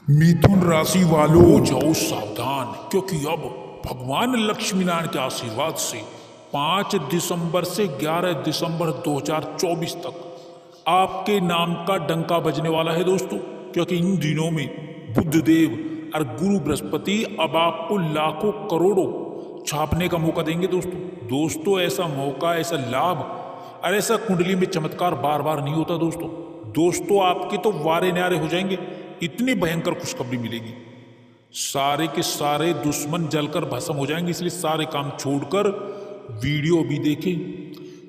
मिथुन राशि वालों हो जाओ सावधान, क्योंकि अब भगवान लक्ष्मी नारायण के आशीर्वाद से 5 दिसंबर से 11 दिसंबर 2024 तक आपके नाम का डंका बजने वाला है दोस्तों। क्योंकि इन दिनों में बुधदेव और गुरु बृहस्पति अब आपको लाखों करोड़ों छापने का मौका देंगे दोस्तों। ऐसा मौका, ऐसा लाभ और ऐसा कुंडली में चमत्कार बार बार नहीं होता दोस्तों। आपके तो वारे न्यारे हो जाएंगे, इतनी भयंकर खुशखबरी मिलेगी। सारे के सारे दुश्मन जलकर भस्म हो जाएंगे, इसलिए सारे काम छोड़कर वीडियो भी देखें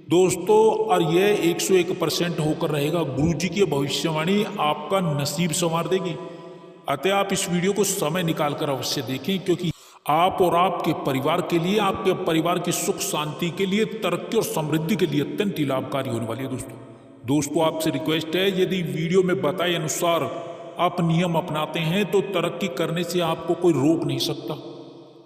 दोस्तों। और यह 101% होकर रहेगा। गुरुजी की भविष्यवाणी आपका नसीब संवार देगी। अतः आप इस वीडियो को समय निकालकर अवश्य देखें, क्योंकि आप और आपके परिवार के लिए, आपके परिवार की सुख शांति के लिए, तरक्की और समृद्धि के लिए अत्यंत ही लाभकारी होने वाली है दोस्तों। आपसे रिक्वेस्ट है, यदि वीडियो में बताए अनुसार आप नियम अपनाते हैं तो तरक्की करने से आपको कोई रोक नहीं सकता।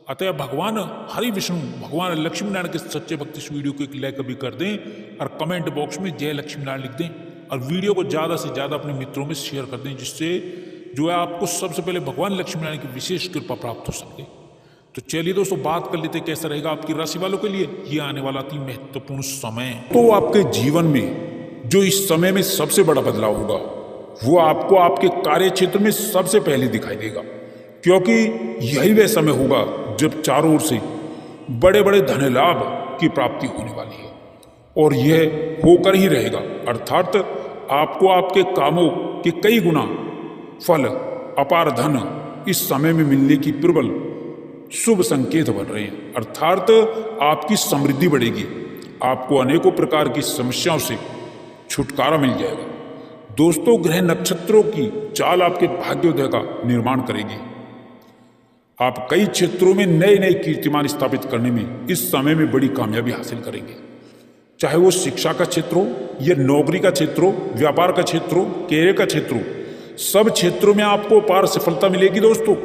अतः भगवान हरि विष्णु, भगवान लक्ष्मी नारायण के सच्चे भक्त इस वीडियो को एक लाइक भी कर दें और कमेंट बॉक्स में जय लक्ष्मी नारायण लिख दें और वीडियो को ज़्यादा से ज़्यादा अपने मित्रों में शेयर कर दें, जिससे जो है आपको सबसे पहले भगवान लक्ष्मी नारायण की विशेष कृपा प्राप्त हो सके। तो चलिए दोस्तों, बात कर लेते कैसा रहेगा आपकी राशि वालों के लिए ये आने वाला अति महत्वपूर्ण समय। तो आपके जीवन में जो इस समय में सबसे बड़ा बदलाव होगा वो आपको आपके कार्य क्षेत्र में सबसे पहले दिखाई देगा, क्योंकि यही वह समय होगा जब चारों ओर से बड़े बड़े धन लाभ की प्राप्ति होने वाली है। और यह होकर ही रहेगा, अर्थात आपको आपके कामों के कई गुना फल, अपार धन इस समय में मिलने की प्रबल शुभ संकेत बन रहे हैं। अर्थात आपकी समृद्धि बढ़ेगी, आपको अनेकों प्रकार की समस्याओं से छुटकारा मिल जाएगा दोस्तों। ग्रह नक्षत्रों की चाल आपके भाग्योदय का निर्माण करेगी। आप कई क्षेत्रों में नए नए कीर्तिमान स्थापित करने में इस समय में बड़ी कामयाबी हासिल करेंगे। चाहे वो शिक्षा का क्षेत्र हो या नौकरी का क्षेत्र हो, व्यापार का क्षेत्र हो, कैरियर का क्षेत्र हो, सब क्षेत्रों में आपको अपार सफलता मिलेगी दोस्तों।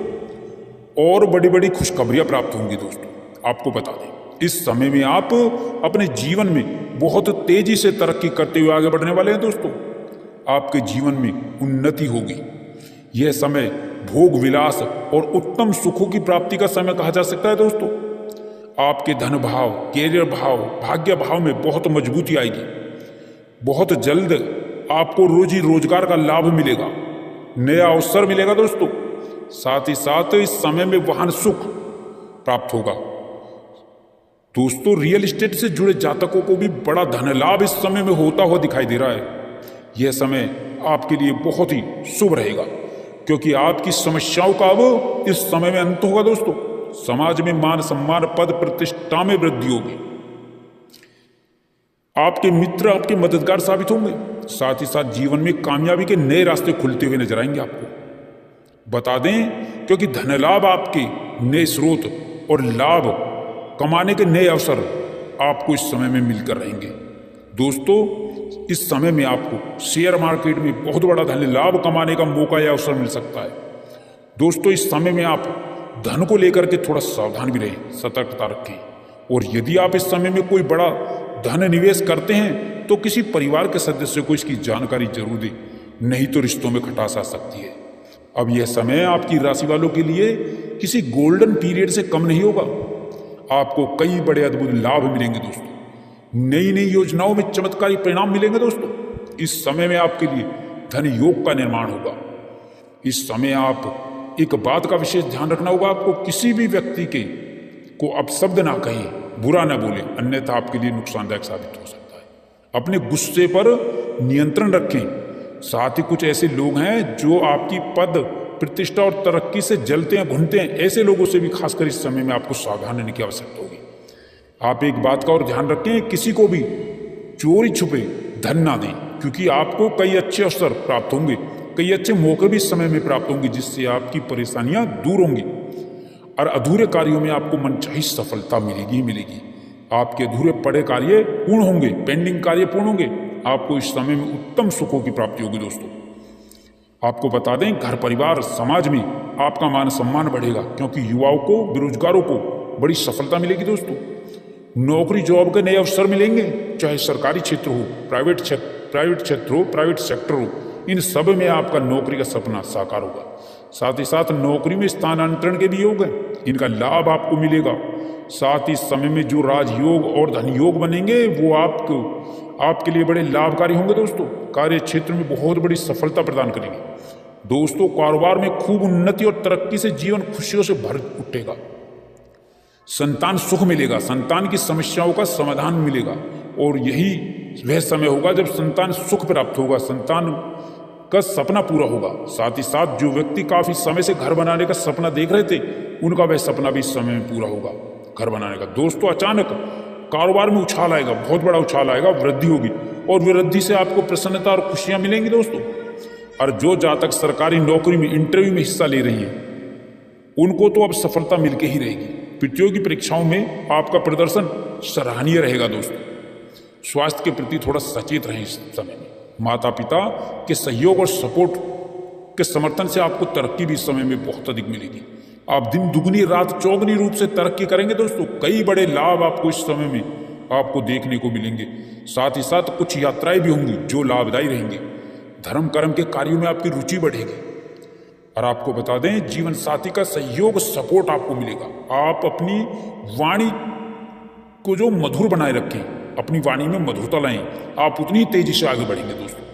और बड़ी बड़ी खुशखबरियां प्राप्त होंगी दोस्तों। आपको बता दें, इस समय में आप अपने जीवन में बहुत तेजी से तरक्की करते हुए आगे बढ़ने वाले हैं दोस्तों। आपके जीवन में उन्नति होगी। यह समय भोग विलास और उत्तम सुखों की प्राप्ति का समय कहा जा सकता है दोस्तों। आपके धन भाव, कैरियर भाव, भाग्य भाव में बहुत मजबूती आएगी। बहुत जल्द आपको रोजी रोजगार का लाभ मिलेगा, नया अवसर मिलेगा दोस्तों। साथ ही साथ इस समय में वाहन सुख प्राप्त होगा दोस्तों। रियल एस्टेट से जुड़े जातकों को भी बड़ा धन लाभ इस समय में होता हुआ दिखाई दे रहा है। यह समय आपके लिए बहुत ही शुभ रहेगा, क्योंकि आपकी समस्याओं का अब इस समय में अंत होगा दोस्तों। समाज में मान सम्मान, पद प्रतिष्ठा में वृद्धि होगी। आपके मित्र आपके मददगार साबित होंगे। साथ ही साथ जीवन में कामयाबी के नए रास्ते खुलते हुए नजर आएंगे आपको। बता दें, क्योंकि धन लाभ आपके नए स्रोत और लाभ कमाने के नए अवसर आपको इस समय में मिलकर रहेंगे दोस्तों। इस समय में आपको शेयर मार्केट में बहुत बड़ा धन लाभ कमाने का मौका या अवसर मिल सकता है दोस्तों। इस समय में आप धन को लेकर के थोड़ा सावधान भी रहें, सतर्कता रखें। और यदि आप इस समय में कोई बड़ा धन निवेश करते हैं तो किसी परिवार के सदस्य को इसकी जानकारी जरूर दें, नहीं तो रिश्तों में खटास आ सकती है। अब यह समय आपकी राशि वालों के लिए किसी गोल्डन पीरियड से कम नहीं होगा। आपको कई बड़े अद्भुत लाभ मिलेंगे दोस्तों। नई नई योजनाओं में चमत्कारी परिणाम मिलेंगे दोस्तों। इस समय में आपके लिए धन योग का निर्माण होगा। इस समय आप एक बात का विशेष ध्यान रखना होगा, आपको किसी भी व्यक्ति के को अपशब्द ना कहें, बुरा ना बोले, अन्यथा आपके लिए नुकसानदायक साबित हो सकता है। अपने गुस्से पर नियंत्रण रखें। साथ ही कुछ ऐसे लोग हैं जो आपकी पद प्रतिष्ठा और तरक्की से जलते हैं, भुनते हैं। ऐसे लोगों से भी खासकर इस समय में आपको सावधान रहने की आवश्यकता होगी। आप एक बात का और ध्यान रखें, किसी को भी चोरी छुपे धन ना दें, क्योंकि आपको कई अच्छे अवसर प्राप्त होंगे, कई अच्छे मौके भी इस समय में प्राप्त होंगे, जिससे आपकी परेशानियां दूर होंगी और अधूरे कार्यों में आपको मनचाही सफलता मिलेगी ही मिलेगी। आपके अधूरे पड़े कार्य पूर्ण होंगे, पेंडिंग कार्य पूर्ण होंगे। आपको इस समय में उत्तम सुखों की प्राप्ति होगी दोस्तों। आपको बता दें, घर परिवार समाज में आपका मान सम्मान बढ़ेगा, क्योंकि युवाओं को, बेरोजगारों को बड़ी सफलता मिलेगी दोस्तों। नौकरी जॉब के नए अवसर मिलेंगे, चाहे सरकारी क्षेत्र हो, प्राइवेट क्षेत्र हो, प्राइवेट सेक्टर हो, इन सब में आपका नौकरी का सपना साकार होगा। साथ ही साथ नौकरी में स्थानांतरण के भी योग हैं, इनका लाभ आपको मिलेगा। साथ ही समय में जो राजयोग और धन योग बनेंगे वो आपके लिए बड़े लाभकारी होंगे दोस्तों। कार्य क्षेत्र में बहुत बड़ी सफलता प्रदान करेंगे दोस्तों। कारोबार में खूब उन्नति और तरक्की से जीवन खुशियों से भर उठेगा। संतान सुख मिलेगा, संतान की समस्याओं का समाधान मिलेगा और यही वह समय होगा जब संतान सुख प्राप्त होगा, संतान का सपना पूरा होगा। साथ ही साथ जो व्यक्ति काफी समय से घर बनाने का सपना देख रहे थे, उनका वह सपना भी इस समय में पूरा होगा, घर बनाने का। दोस्तों अचानक कारोबार में उछाल आएगा, बहुत बड़ा उछाल आएगा, वृद्धि होगी और वृद्धि से आपको प्रसन्नता और खुशियां मिलेंगी दोस्तों। और जो जातक सरकारी नौकरी में इंटरव्यू में हिस्सा ले रही हैं, उनको तो अब सफलता मिलके ही रहेगी। प्रतियोगी परीक्षाओं में आपका प्रदर्शन सराहनीय रहेगा दोस्तों। स्वास्थ्य के प्रति थोड़ा सचेत रहें इस समय में। माता पिता के सहयोग और सपोर्ट के समर्थन से आपको तरक्की भी इस समय में बहुत अधिक मिलेगी। आप दिन दुगनी रात चौगनी रूप से तरक्की करेंगे दोस्तों। कई बड़े लाभ आपको इस समय में आपको देखने को मिलेंगे। साथ ही साथ कुछ यात्राएं भी होंगी जो लाभदायी रहेंगी। धर्म कर्म के कार्यों में आपकी रुचि बढ़ेगी। और आपको बता दें, जीवन साथी का सहयोग सपोर्ट आपको मिलेगा। आप अपनी वाणी को जो मधुर बनाए रखें, अपनी वाणी में मधुरता लाएं, आप उतनी तेजी से आगे बढ़ेंगे दोस्तों।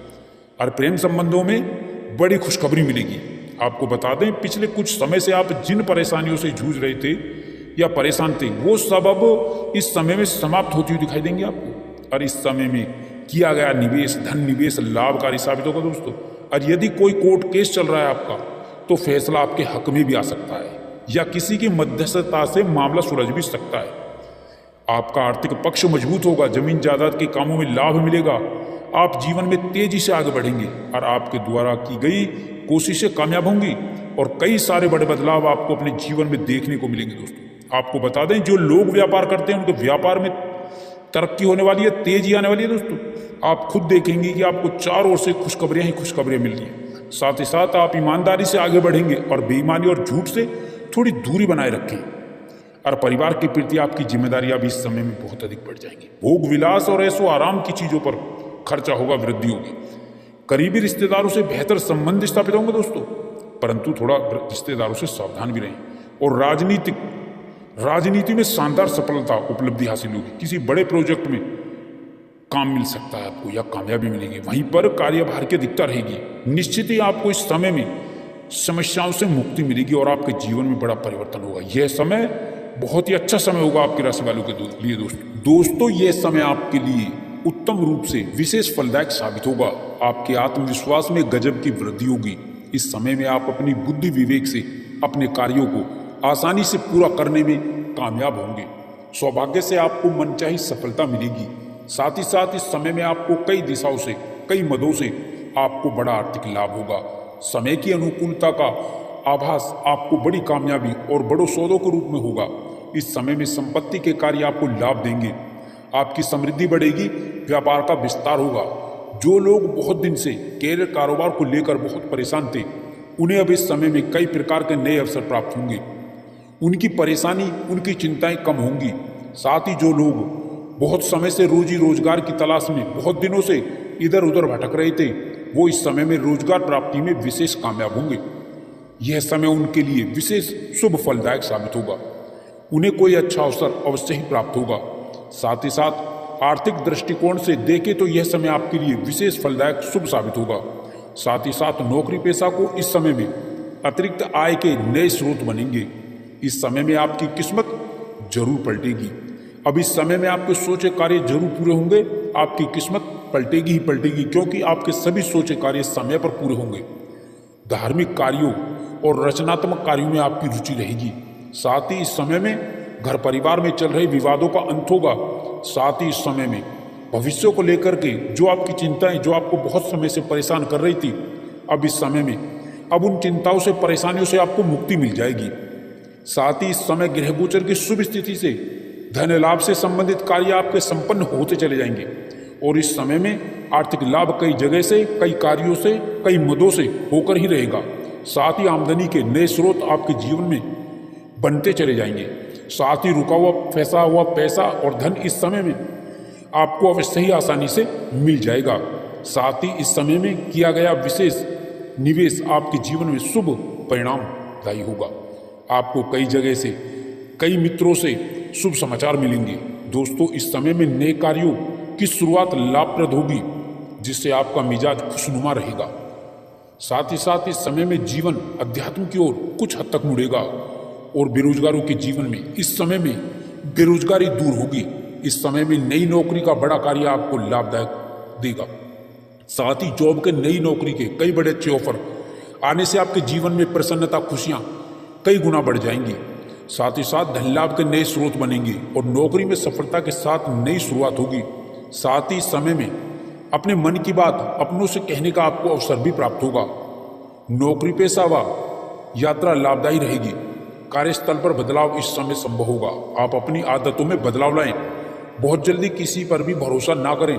और प्रेम संबंधों में बड़ी खुशखबरी मिलेगी। आपको बता दें, पिछले कुछ समय से आप जिन परेशानियों से जूझ रहे थे या परेशान थे, वो सब अब इस समय में समाप्त होती हुई दिखाई देंगे आपको। और इस समय में किया गया निवेश, धन निवेश लाभकारी साबित होगा दोस्तों। और यदि कोई कोर्ट केस चल रहा है आपका, तो फैसला आपके हक में भी आ सकता है या किसी की मध्यस्थता से मामला सुलझ भी सकता है। आपका आर्थिक पक्ष मजबूत होगा, जमीन जायदाद के कामों में लाभ मिलेगा। आप जीवन में तेजी से आगे बढ़ेंगे और आपके द्वारा की गई कोशिशें कामयाब होंगी और कई सारे बड़े बदलाव आपको अपने जीवन में देखने को मिलेंगे दोस्तों। आपको बता दें, जो लोग व्यापार करते हैं उनके व्यापार में तरक्की होने वाली है, तेजी आने वाली है दोस्तों। आप खुद देखेंगे कि आपको चारों ओर से खुशखबरियां ही खुशखबरियां मिल रही हैं। साथ ही साथ आप ईमानदारी से आगे बढ़ेंगे और बेईमानी और झूठ से थोड़ी दूरी बनाए रखें। और परिवार के प्रति आपकी जिम्मेदारियां भी इस समय में बहुत अधिक बढ़ जाएंगी। भोग विलास और ऐसो आराम की चीजों पर खर्चा होगा, वृद्धि होगी। करीबी रिश्तेदारों से बेहतर संबंध स्थापित होंगे दोस्तों, परंतु थोड़ा रिश्तेदारों से सावधान भी रहें। और राजनीति में शानदार सफलता उपलब्धि हासिल होगी। किसी बड़े प्रोजेक्ट में काम मिल सकता है आपको या कामयाबी मिलेगी। वहीं पर कार्यभार की अधिकता रहेगी। निश्चित ही आपको इस समय में समस्याओं से मुक्ति मिलेगी और आपके जीवन में बड़ा परिवर्तन होगा। यह समय बहुत ही अच्छा समय होगा आपकी राशि वालों के लिए दोस्तों। यह समय आपके लिए उत्तम रूप से विशेष फलदायक साबित होगा। आपके आत्मविश्वास में गजब की वृद्धि होगी। इस समय में आप अपनी बुद्धि विवेक से अपने कार्यों को आसानी से पूरा करने में कामयाब होंगे। सौभाग्य से आपको मनचाही सफलता मिलेगी। साथ ही साथ इस समय में आपको कई दिशाओं से, कई मदों से आपको बड़ा आर्थिक लाभ होगा। समय की अनुकूलता का आभास आपको बड़ी कामयाबी और बड़ों सौदों के रूप में होगा। इस समय में संपत्ति के कार्य आपको लाभ देंगे। आपकी समृद्धि बढ़ेगी, व्यापार का विस्तार होगा। जो लोग बहुत दिन से कैरियर कारोबार को लेकर बहुत परेशान थे, उन्हें अब इस समय में कई प्रकार के नए अवसर प्राप्त होंगे। उनकी परेशानी, उनकी चिंताएं कम होंगी। साथ ही जो लोग बहुत समय से रोजी रोजगार की तलाश में बहुत दिनों से इधर उधर भटक रहे थे, वो इस समय में रोजगार प्राप्ति में विशेष कामयाब होंगे। यह समय उनके लिए विशेष शुभ फलदायक साबित होगा। उन्हें कोई अच्छा अवसर अवश्य ही प्राप्त होगा। साथ ही साथ आर्थिक दृष्टिकोण से देखें तो यह समय आपके लिए विशेष फलदायक शुभ साबित होगा। साथ ही साथ नौकरी पेशा को इस समय में अतिरिक्त आय के नए स्रोत बनेंगे। इस समय में आपकी किस्मत जरूर पलटेगी। अब इस समय में आपके सोचे कार्य जरूर पूरे होंगे। आपकी किस्मत पलटेगी ही पलटेगी, क्योंकि आपके सभी सोचे कार्य समय पर पूरे होंगे। धार्मिक कार्यों और रचनात्मक कार्यों में आपकी रुचि रहेगी। साथ ही इस समय में घर परिवार में चल रहे विवादों का अंत होगा। साथ ही इस समय में भविष्य को लेकर के जो आपकी चिंताएं, जो आपको बहुत समय से परेशान कर रही थी, अब इस समय में अब उन चिंताओं से, परेशानियों से आपको मुक्ति मिल जाएगी। साथ ही इस समय ग्रह गोचर की शुभ स्थिति से धन लाभ से संबंधित कार्य आपके संपन्न होते चले जाएंगे। और इस समय में आर्थिक लाभ कई जगह से, कई कार्यों से, कई मदों से होकर ही रहेगा। साथ ही आमदनी के नए स्रोत आपके जीवन में बनते चले जाएंगे। साथ ही रुका हुआ फंसा हुआ पैसा और धन इस समय में आपको अवश्य ही आसानी से मिल जाएगा। साथ ही इस समय में किया गया विशेष निवेश आपके जीवन में शुभ परिणामदायी होगा। आपको कई जगह से, कई मित्रों से शुभ समाचार मिलेंगे। दोस्तों, इस समय में नए कार्यों की शुरुआत लाभप्रद होगी, जिससे आपका मिजाज खुशनुमा रहेगा। साथ ही साथ इस समय में जीवन अध्यात्म की ओर कुछ हद तक मुड़ेगा और बेरोजगारों के जीवन में इस समय में बेरोजगारी दूर होगी। इस समय में नई नौकरी का बड़ा कार्य आपको लाभदायक देगा। साथ ही जॉब के, नई नौकरी के कई बड़े अच्छे ऑफर आने से आपके जीवन में प्रसन्नता, खुशियां कई गुना बढ़ जाएंगी। साथ ही साथ धन लाभ के नए स्रोत बनेंगे और नौकरी में सफलता के साथ नई शुरुआत होगी। साथ ही समय में अपने मन की बात अपनों से कहने का आपको अवसर भी प्राप्त होगा। नौकरी पेशा व यात्रा लाभदायी रहेगी। कार्यस्थल पर बदलाव इस समय संभव होगा। आप अपनी आदतों में बदलाव लाएं। बहुत जल्दी किसी पर भी भरोसा ना करें।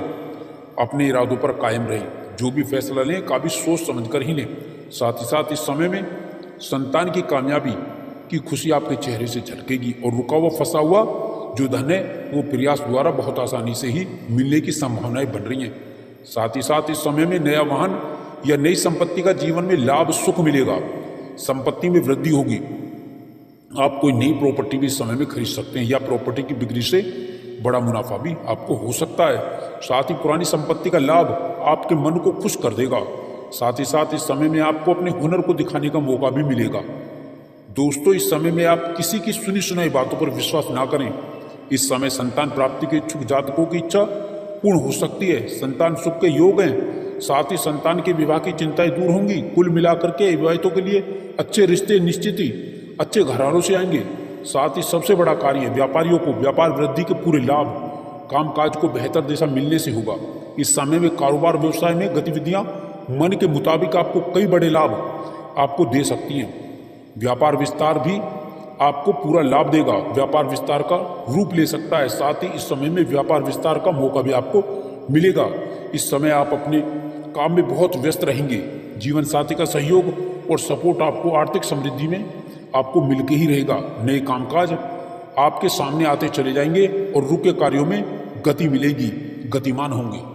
अपने इरादों पर कायम रहें। जो भी फैसला लें काफी सोच समझकर ही लें। साथ ही साथ इस समय में संतान की कामयाबी की खुशी आपके चेहरे से झलकेगी और रुका हुआ फंसा हुआ जो धन है वो प्रयास द्वारा बहुत आसानी से ही मिलने की संभावनाएं बन रही हैं। साथ ही साथ इस समय में नया वाहन या नई संपत्ति का जीवन में लाभ, सुख मिलेगा। संपत्ति में वृद्धि होगी। आप कोई नई प्रॉपर्टी भी इस समय में खरीद सकते हैं या प्रॉपर्टी की बिक्री से बड़ा मुनाफा भी आपको हो सकता है। साथ ही पुरानी संपत्ति का लाभ आपके मन को खुश कर देगा। साथ ही साथ इस समय में आपको अपने हुनर को दिखाने का मौका भी मिलेगा। दोस्तों, इस समय में आप किसी की सुनी सुनाई बातों पर विश्वास ना करें। इस समय संतान प्राप्ति के इच्छुक जातकों की इच्छा पूर्ण हो सकती है। संतान सुख के योग हैं। साथ ही संतान के विवाह की चिंताएं दूर होंगी। कुल मिलाकर के विवाहितों के लिए अच्छे रिश्ते निश्चित ही अच्छे घरानों से आएंगे। साथ ही सबसे बड़ा कार्य व्यापारियों को व्यापार वृद्धि के पूरे लाभ, कामकाज को बेहतर दिशा मिलने से होगा। इस समय में कारोबार व्यवसाय में गतिविधियां मन के मुताबिक आपको कई बड़े लाभ आपको दे सकती हैं। व्यापार विस्तार भी आपको पूरा लाभ देगा। व्यापार विस्तार का रूप ले सकता है। साथ ही इस समय में व्यापार विस्तार का मौका भी आपको मिलेगा। इस समय आप अपने काम में बहुत व्यस्त रहेंगे। जीवन साथी का सहयोग और सपोर्ट आपको आर्थिक समृद्धि में आपको मिलके ही रहेगा। नए कामकाज आपके सामने आते चले जाएंगे और रुके कार्यों में गति मिलेगी, गतिमान होंगे।